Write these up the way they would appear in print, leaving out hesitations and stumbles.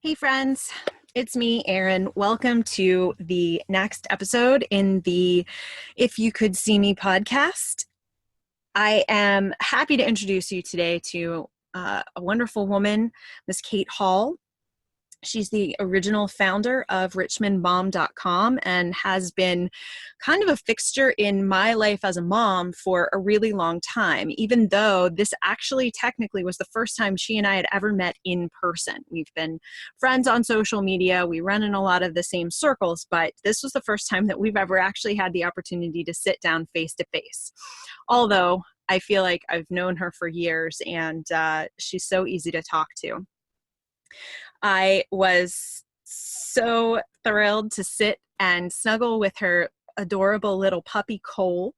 Hey friends, it's me, Erin. Welcome to the next episode in the If You Could See Me podcast. I am happy to introduce you today to a wonderful woman, Miss Kate Hall. She's the original founder of richmondmom.com and has been kind of a fixture in my life as a mom for a really long time, even though this actually technically was the first time she and I had ever met in person. We've been friends on social media. We run in a lot of the same circles, but this was the first time that we've ever actually had the opportunity to sit down face to face. Although I feel like I've known her for years and she's so easy to talk to. I was so thrilled to sit and snuggle with her adorable little puppy Cole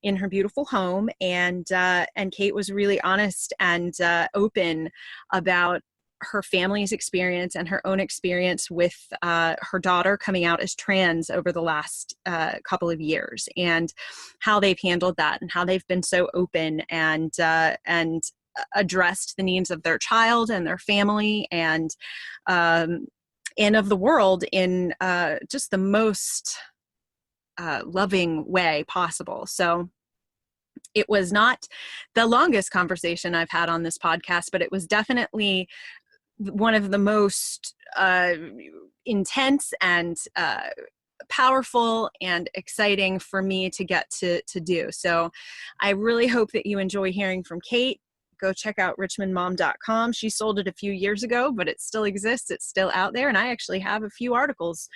in her beautiful home, and Kate was really honest and open about her family's experience and her own experience with her daughter coming out as trans over the last couple of years, and how they've handled that and how they've been so open and addressed the needs of their child and their family and of the world in just the most loving way possible. So it was not the longest conversation I've had on this podcast, but it was definitely one of the most intense and powerful and exciting for me to get to do. So I really hope that you enjoy hearing from Kate. Go check out richmondmom.com. She sold it a few years ago, but it still exists. It's still out there. And I actually have a few articles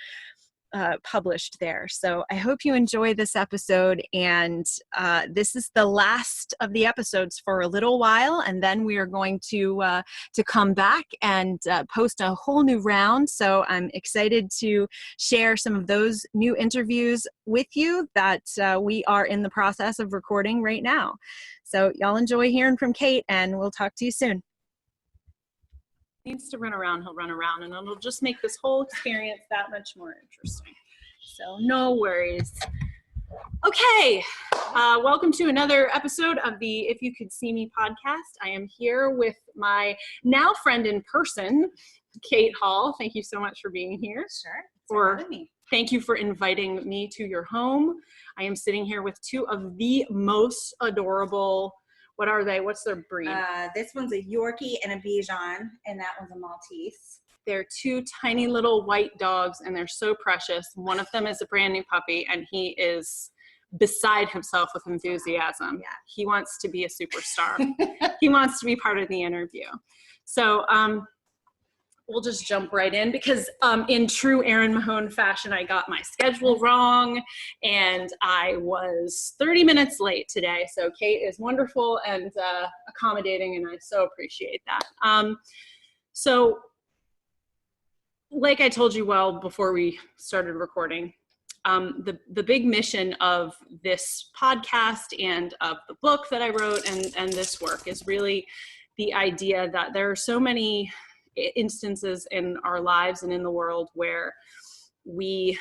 published there. So I hope you enjoy this episode. And this is the last of the episodes for a little while. And then we are going to come back and post a whole new round. So I'm excited to share some of those new interviews with you that we are in the process of recording right now. So y'all enjoy hearing from Kate, and we'll talk to you soon. Needs to run around, he'll run around, and it'll just make this whole experience that much more interesting. So no worries. Okay, welcome to another episode of the If You Could See Me podcast. I am here with my now friend in person, Kate Hall. Thank you so much for being here. Sure. Thank you for inviting me to your home. I am sitting here with two of the most adorable, what are they? What's their breed? This one's a Yorkie and a Bichon, and that one's a Maltese. They're two tiny little white dogs, and they're so precious. One of them is a brand new puppy, and he is beside himself with enthusiasm. Yeah. He wants to be a superstar. He wants to be part of the interview. So we'll just jump right in because in true Erin Mahone fashion, I got my schedule wrong and I was 30 minutes late today. So Kate is wonderful and accommodating, and I so appreciate that. So like I told you well before we started recording, the big mission of this podcast and of the book that I wrote and this work is really the idea that there are so many instances in our lives and in the world where we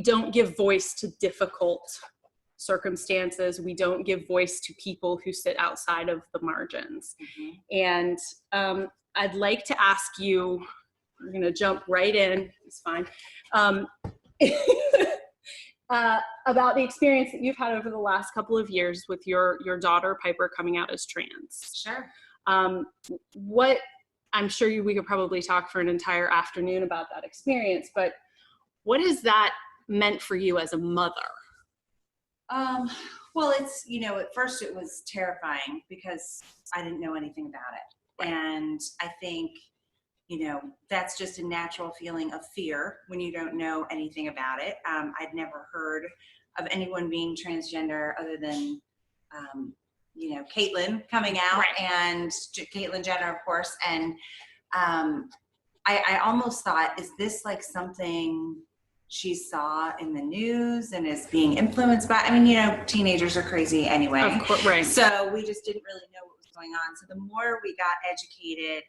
don't give voice to difficult circumstances. We don't give voice to people who sit outside of the margins. Mm-hmm. And I'd like to ask you, we're going to jump right in, it's fine, about the experience that you've had over the last couple of years with your daughter, Piper, coming out as trans. Sure. I'm sure we could probably talk for an entire afternoon about that experience, but what has that meant for you as a mother? Well, it's, at first it was terrifying because I didn't know anything about it. Right. And I think, that's just a natural feeling of fear when you don't know anything about it. I'd never heard of anyone being transgender other than, Caitlyn coming out. Right. And Caitlyn Jenner, of course. And I almost thought, is this like something she saw in the news and is being influenced by? Teenagers are crazy anyway. Of course, right. So we just didn't really know what was going on. So the more we got educated,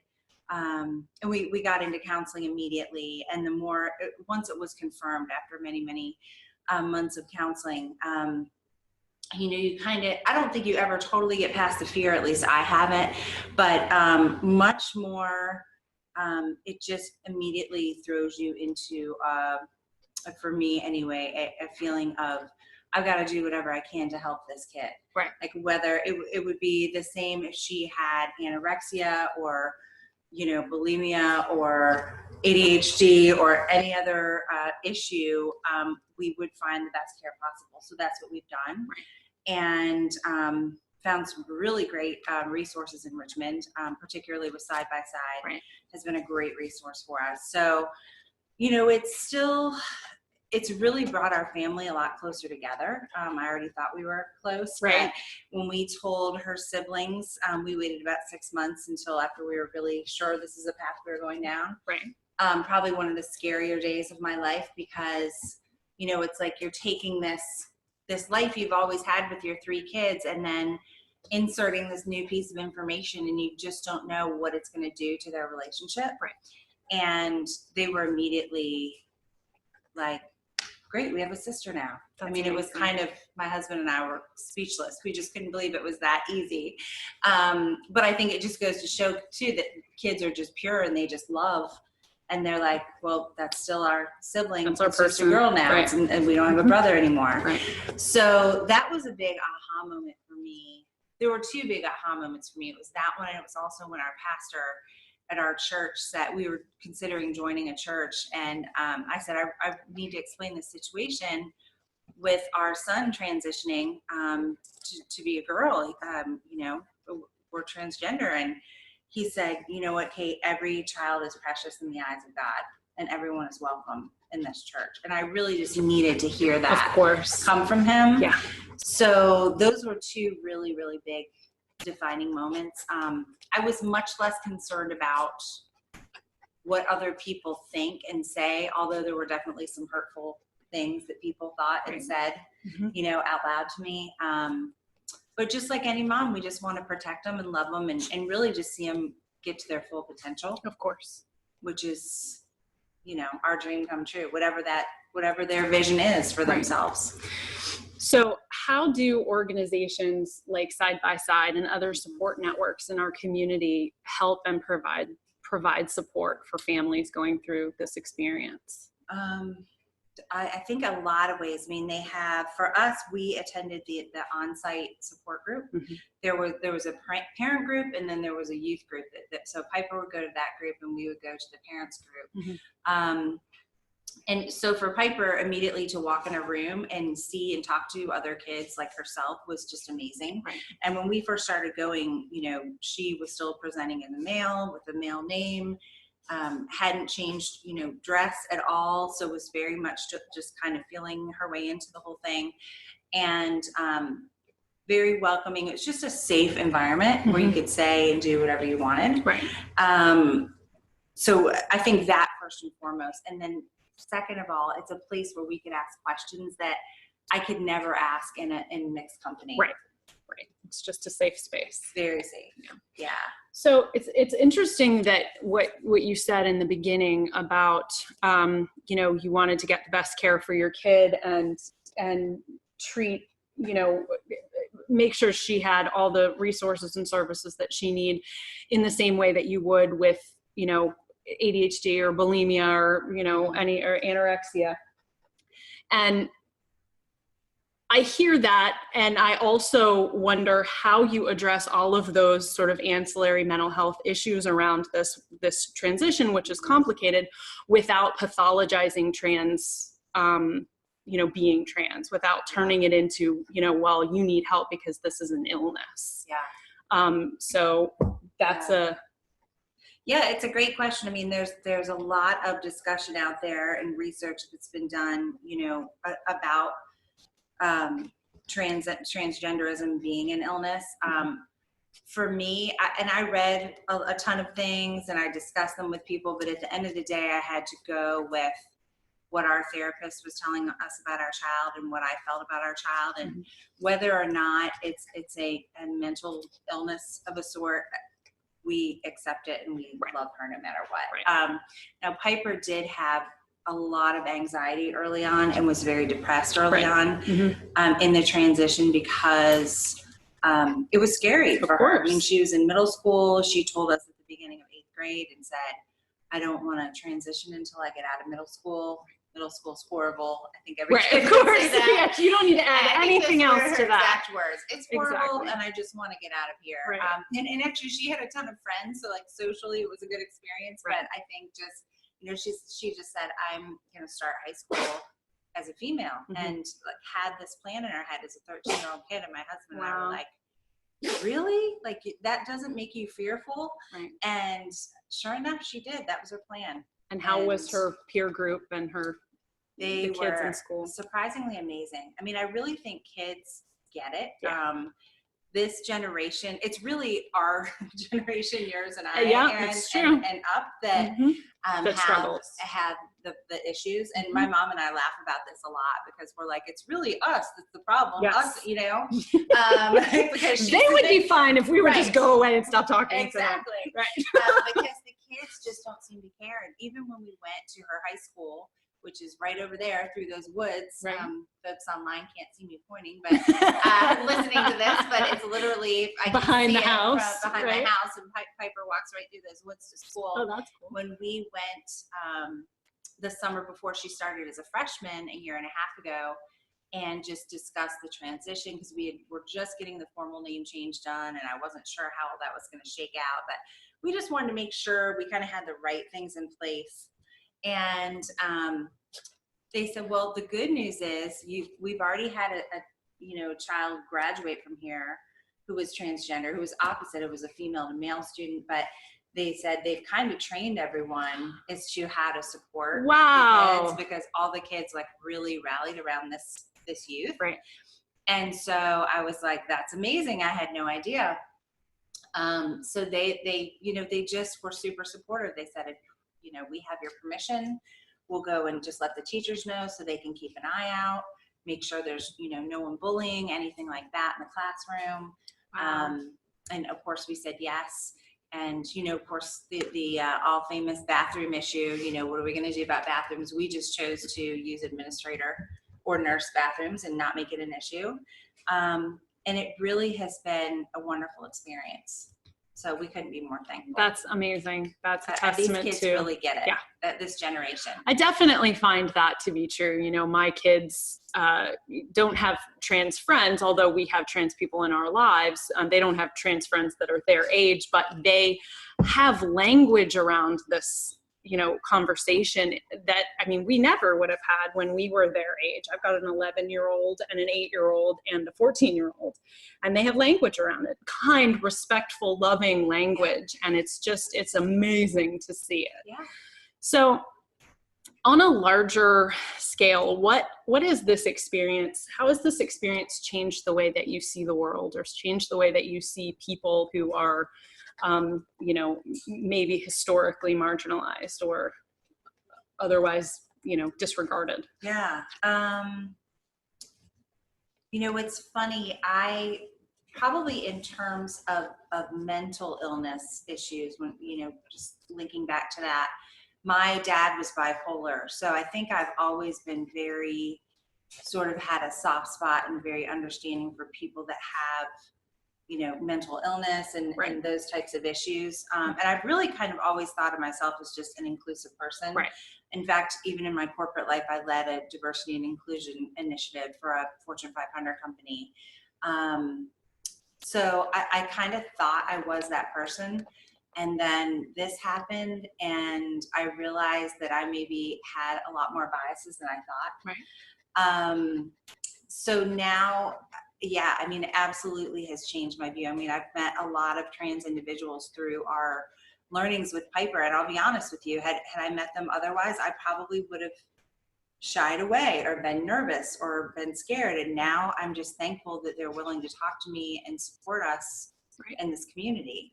and we got into counseling immediately, and the more, once it was confirmed after many, many months of counseling, you kind of, I don't think you ever totally get past the fear, at least I haven't, but much more it just immediately throws you into, for me anyway, a feeling of, I've got to do whatever I can to help this kid. Right. Like whether it would be the same if she had anorexia or, bulimia or ADHD or any other issue, we would find the best care possible. So that's what we've done. Right. And found some really great resources in Richmond, particularly with Side by Side. Right. Has been a great resource for us. So, it's really brought our family a lot closer together. I already thought we were close, right? But when we told her siblings, we waited about 6 months until after we were really sure this is a path we were going down. Right. Probably one of the scarier days of my life because, it's like you're taking this life you've always had with your 3 kids and then inserting this new piece of information and you just don't know what it's going to do to their relationship. Right. And they were immediately like, great, we have a sister now. That's amazing. It was kind of, my husband and I were speechless. We just couldn't believe it was that easy. But I think it just goes to show too that kids are just pure and they just love. And they're like, well, that's still our sibling. That's our sister girl now. Right. And we don't have a brother anymore. Right. So that was a big aha moment for me. There were 2 big aha moments for me. It was that one, and it was also when our pastor at our church that we were considering joining a church. And I said, I need to explain the situation with our son transitioning to be a girl. We're transgender. And he said, you know what, Kate, every child is precious in the eyes of God and everyone is welcome in this church. And I really just needed to hear that, of course, come from him. Yeah. So those were 2 really, really big defining moments. I was much less concerned about what other people think and say, although there were definitely some hurtful things that people thought and said, out loud to me. But just like any mom, we just want to protect them and love them and really just see them get to their full potential. Of course. Which is, our dream come true, whatever their vision is for themselves. So how do organizations like Side by Side and other support networks in our community help and provide support for families going through this experience? I think a lot of ways. I mean, they have, for us, we attended the on-site support group. Mm-hmm. There was a parent group and then there was a youth group. So Piper would go to that group and we would go to the parents group. Mm-hmm. And so for Piper, immediately to walk in a room and see and talk to other kids like herself was just amazing. Right. And when we first started going, she was still presenting in the mail with a male name, hadn't changed, dress at all. So was very much just kind of feeling her way into the whole thing. And very welcoming. It's just a safe environment where you could say and do whatever you wanted. Right. So I think that first and foremost. And then second of all, it's a place where we could ask questions that I could never ask in mixed company. Right. Right. It's just a safe space. Very safe. Yeah. So it's interesting that what you said in the beginning about, you wanted to get the best care for your kid and treat, make sure she had all the resources and services that she need in the same way that you would with, ADHD or bulimia or, or anorexia. And I hear that. And I also wonder how you address all of those sort of ancillary mental health issues around this transition, which is complicated, without pathologizing trans, being trans, without turning it into, well, you need help because this is an illness. Yeah. So that's Yeah, it's a great question. I mean, there's a lot of discussion out there and research that's been done, about transgenderism being an illness. For me, I read a ton of things and I discussed them with people, but at the end of the day, I had to go with what our therapist was telling us about our child and what I felt about our child, and whether or not it's a mental illness of a sort. We accept it and we love her no matter what. Right. Now Piper did have a lot of anxiety early on and was very depressed early on in the transition because it was scary for her. I mean, she was in middle school. She told us at the beginning of 8th grade and said, I don't want to transition until I get out of middle school. Middle school's horrible. I think every Right, kid of would course. say that. Yes, you don't need to add anything else to that. Exact words. It's horrible, Exactly. and I just want to get out of here. Right. And actually, she had a ton of friends, so like socially, it was a good experience. Right. But I think just she just said, I'm going to start high school as a female, and like had this plan in her head as a 13-year-old kid. And my husband and I were like, really? Like that doesn't make you fearful? Right. And sure enough, she did. That was her plan. And how was her peer group and the kids in school? Surprisingly amazing. I mean, I really think kids get it. Yeah. This generation, it's really our generation, yours and I, and up that have the issues. And my mom and I laugh about this a lot because we're like, it's really us that's the problem. Yes. Us, because they would be fine if we would just go away and stop talking. Exactly. To them. Right. Because the kids just don't seem to care. And even when we went to her high school, which is right over there through those woods. Right. Folks online can't see me pointing, but listening to this, but it's literally behind the house. Behind my house, and Piper walks right through those woods to school. Oh, that's cool. When we went the summer before she started as a freshman a year and a half ago, and just discussed the transition because were just getting the formal name change done, and I wasn't sure how that was going to shake out, but we just wanted to make sure we kind of had the right things in place. And they said, well, the good news is we've already had a child graduate from here who was transgender, who was opposite. It was a female to male student, but they said they've kind of trained everyone as to how to support the kids, because all the kids like really rallied around this youth. Right. And so I was like, that's amazing. I had no idea. So they just were super supportive. They said, if we have your permission, we'll go and just let the teachers know so they can keep an eye out, make sure there's, no one bullying, anything like that in the classroom. Wow. And of course we said yes. And, of course the all famous bathroom issue, what are we going to do about bathrooms? We just chose to use administrator or nurse bathrooms and not make it an issue. And it really has been a wonderful experience. So we couldn't be more thankful. That's amazing. That's a testament these kids to really get it. Yeah. This generation. I definitely find that to be true. My kids don't have trans friends, although we have trans people in our lives. They don't have trans friends that are their age, but they have language around this, conversation that, we never would have had when we were their age. I've got an 11-year-old and an 8-year-old and a 14-year-old, and they have language around it, kind, respectful, loving language. And it's amazing to see it. Yeah. So on a larger scale, what is this experience? How has this experience changed the way that you see the world, or changed the way that you see people who are maybe historically marginalized or otherwise, disregarded? Yeah. It's funny. I probably, in terms of mental illness issues, when, just linking back to that, my dad was bipolar. So I think I've always been very sort of had a soft spot and very understanding for people that have, mental illness and those types of issues. And I've really kind of always thought of myself as just an inclusive person. Right. In fact, even in my corporate life, I led a diversity and inclusion initiative for a Fortune 500 company. So I kind of thought I was that person. And then this happened, and I realized that I maybe had a lot more biases than I thought. Right. So now, yeah, it absolutely has changed my view. I've met a lot of trans individuals through our learnings with Piper, and I'll be honest with you, had I met them otherwise, I probably would have shied away or been nervous or been scared. And now I'm just thankful that they're willing to talk to me and support us in this community.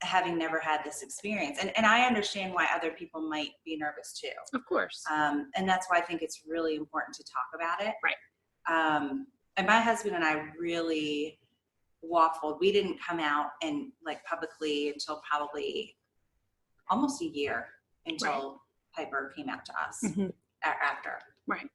Having never had this experience. And I understand why other people might be nervous too. Of course. And that's why I think it's really important to talk about it. Right. And my husband and I really waffled. We didn't come out and publicly until probably almost a year until Piper came out to us after. Right.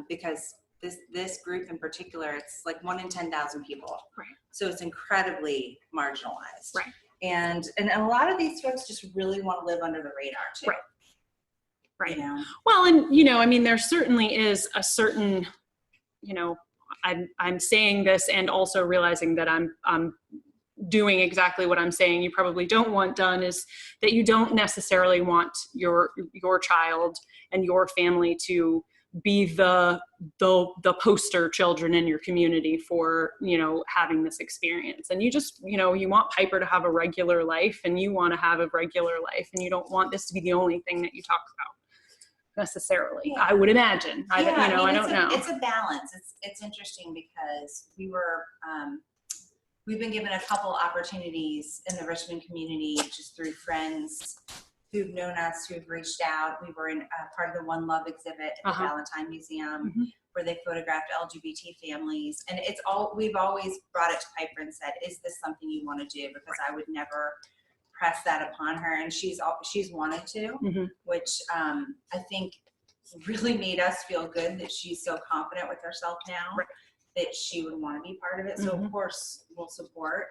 Because this group in particular, it's like 1 in 10,000 people. Right. So it's incredibly marginalized. Right. And a lot of these folks just really want to live under the radar too. Right. Right. You know? Well, and, you know, I mean, there certainly is a certain, you know, I'm saying this and also realizing that I'm doing exactly what I'm saying you probably don't want done, is that you don't necessarily want your child and your family to be the poster children in your community for, you know, having this experience. And you just, you know, you want Piper to have a regular life, and you want to have a regular life, and you don't want this to be the only thing that you talk about necessarily. Yeah. I would imagine. Yeah, I don't know. It's a balance. It's interesting because we've been given a couple opportunities in the Richmond community just through friends who've known us, who've reached out. We were in part of the One Love exhibit at the Valentine Museum, where they photographed LGBT families. And we've always brought it to Piper and said, is this something you want to do? Because I would never press that upon her. And she's wanted to, which I think really made us feel good that she's so confident with herself now that she would want to be part of it. So of course we'll support.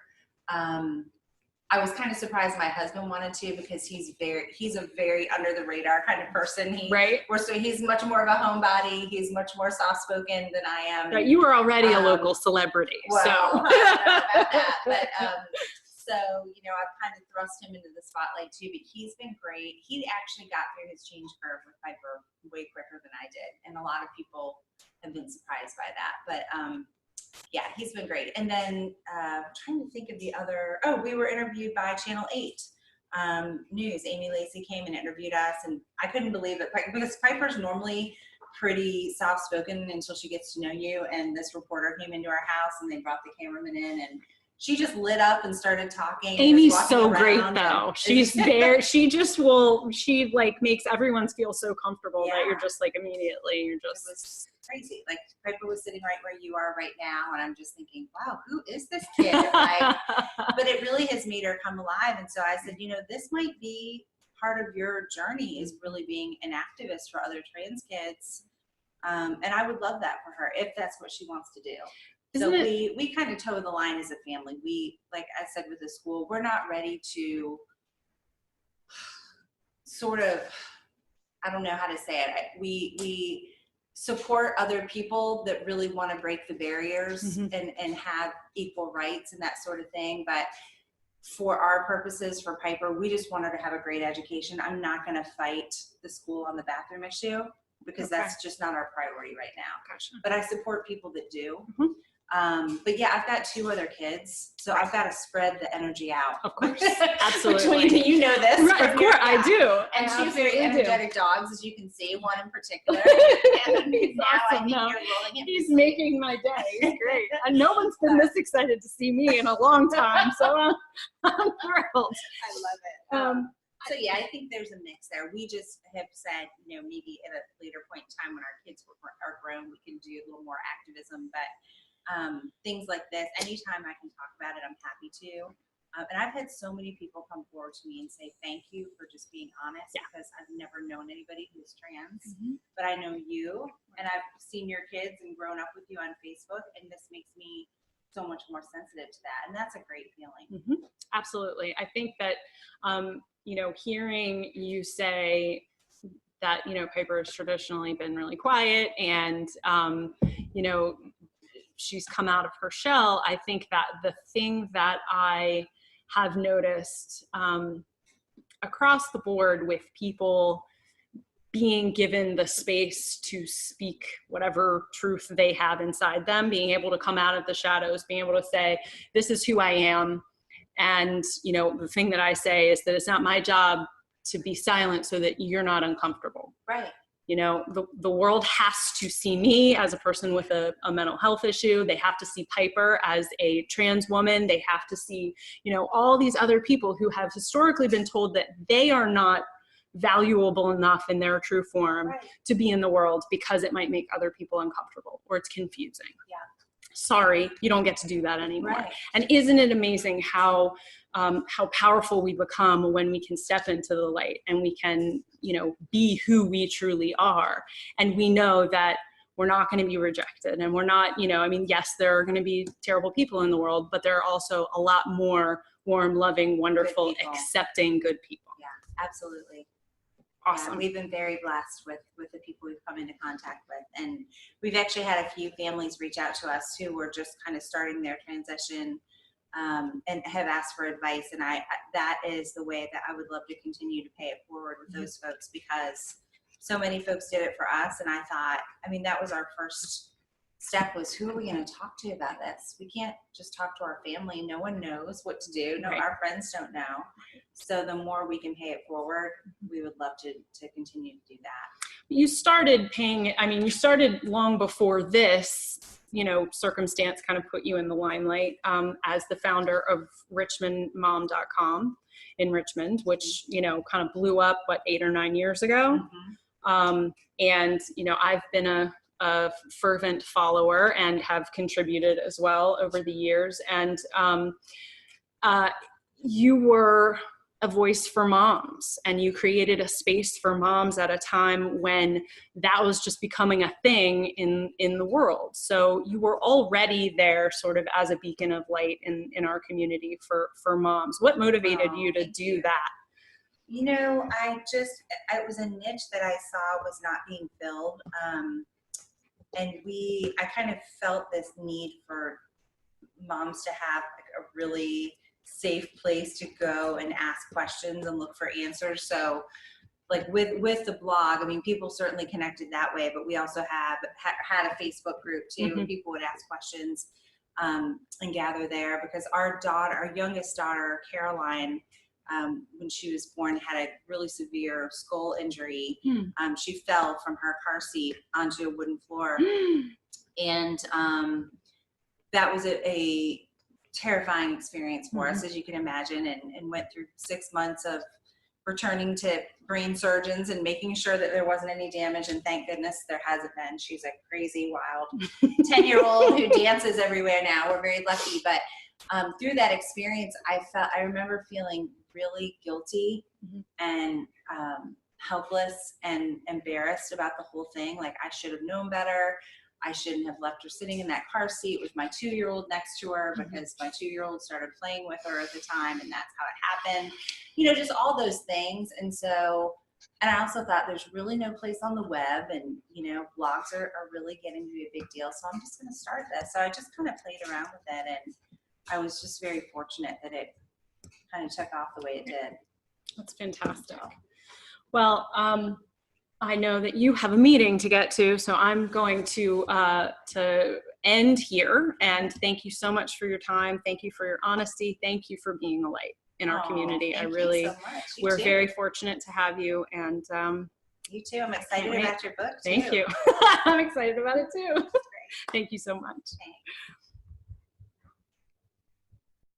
I was kind of surprised my husband wanted to, because he's a very under the radar kind of person. So he's much more of a homebody. He's much more soft spoken than I am. Right, you were already a local celebrity. Well, so I don't know about that, but so, you know, I've kind of thrust him into the spotlight too, but he's been great. He actually got through his change curve with Piper way quicker than I did. And a lot of people have been surprised by that, but yeah, he's been great. And then I'm trying to think of the other, we were interviewed by Channel 8 News. Amy Lacey came and interviewed us, and I couldn't believe it, because Piper's normally pretty soft-spoken until she gets to know you, and this reporter came into our house, and they brought the cameraman in, and she just lit up and started talking. Amy's so great though. She's there. She like makes everyone feel so comfortable that you're just like immediately, It was crazy. Like Piper was sitting right where you are right now, and I'm just thinking, wow, who is this kid? Like, but it really has made her come alive. And so I said, you know, this might be part of your journey, is really being an activist for other trans kids. And I would love that for her if that's what she wants to do. So we kind of toe the line as a family. We, like I said with the school, we're not ready to sort of, I don't know how to say it. We support other people that really want to break the barriers and have equal rights and that sort of thing. But for our purposes, for Piper, we just want her to have a great education. I'm not going to fight the school on the bathroom issue, because that's just not our priority right now. Gotcha. But I support people that do. But yeah, I've got 2 other kids, so I've got to spread the energy out. Of course, absolutely. Between, you know this, right? Of course, I do. And she has very energetic dogs, as you can see. One in particular. And He's now awesome. I think you're rolling in. He's making my day. He's great. And no one's been this excited to see me in a long time, so I'm thrilled. I love it. So yeah, I think there's a mix there. We just have said, you know, maybe at a later point in time when our kids are grown, we can do a little more activism. But things like this, anytime I can talk about it, I'm happy to. And I've had so many people come forward to me and say, thank you for just being honest, because I've never known anybody who's trans, but I know you, and I've seen your kids and grown up with you on Facebook, and this makes me so much more sensitive to that. And that's a great feeling. Absolutely. I think that, you know, hearing you say that, you know, Piper has traditionally been really quiet, and, you know, she's come out of her shell. I think that the thing that I have noticed across the board with people being given the space to speak whatever truth they have inside them, being able to come out of the shadows, being able to say, this is who I am. And, you know, the thing that I say is that it's not my job to be silent so that you're not uncomfortable. Right. You know, the world has to see me as a person with a mental health issue. They have to see Piper as a trans woman. They have to see, you know, all these other people who have historically been told that they are not valuable enough in their true form to be in the world, because it might make other people uncomfortable or it's confusing. Yeah. Sorry, you don't get to do that anymore. And isn't it amazing how powerful we become when we can step into the light and we can, you know, be who we truly are. And we know that we're not going to be rejected, and we're not, you know, I mean, yes, there are going to be terrible people in the world, but there are also a lot more warm, loving, wonderful, accepting, good people. Yeah, absolutely. Awesome. Yeah, we've been very blessed with the people we've come into contact with. And we've actually had a few families reach out to us who were just kind of starting their transition and have asked for advice. And that is the way that I would love to continue to pay it forward with those folks, because so many folks did it for us. And I thought, I mean, that was our first step, was who are we going to talk to about this? We can't just talk to our family. No one knows what to do. No, our friends don't know. So the more we can pay it forward, we would love to continue to do that. You started paying, I mean, you started long before this, you know, circumstance kind of put you in the limelight as the founder of richmondmom.com in Richmond, which, you know, kind of blew up, 8 or 9 years ago. And, you know, I've been a fervent follower and have contributed as well over the years. And you were a voice for moms, and you created a space for moms at a time when that was just becoming a thing in the world. So you were already there sort of as a beacon of light in our community for moms. What motivated you to do that? You know, it was a niche that I saw was not being filled. And I kind of felt this need for moms to have a really safe place to go and ask questions and look for answers. So like with the blog, I mean, people certainly connected that way, but we also had a Facebook group too, and people would ask questions and gather there, because our youngest daughter, Caroline, when she was born, had a really severe skull injury. She fell from her car seat onto a wooden floor. And that was a terrifying experience for us, as you can imagine, and went through 6 months of returning to brain surgeons and making sure that there wasn't any damage. And thank goodness there hasn't been. She's a crazy, wild 10-year-old who dances everywhere now. We're very lucky. But through that experience, I remember feeling really guilty and helpless and embarrassed about the whole thing. Like, I should have known better. I shouldn't have left her sitting in that car seat with my 2-year-old next to her, because my 2-year-old started playing with her at the time, and that's how it happened. You know, just all those things. And I also thought there's really no place on the web, and, you know, blogs are really getting to be a big deal. So I'm just going to start this. So I just kind of played around with it, and I was just very fortunate that it kind of took off the way it did. That's fantastic. Well, I know that you have a meeting to get to, so I'm going to end here. And thank you so much for your time. Thank you for your honesty. Thank you for being a light in our community. Thank you so much. We're very fortunate to have you. And you too. I'm excited about your book too. Thank you. I'm excited about it too. Thank you so much. Thanks.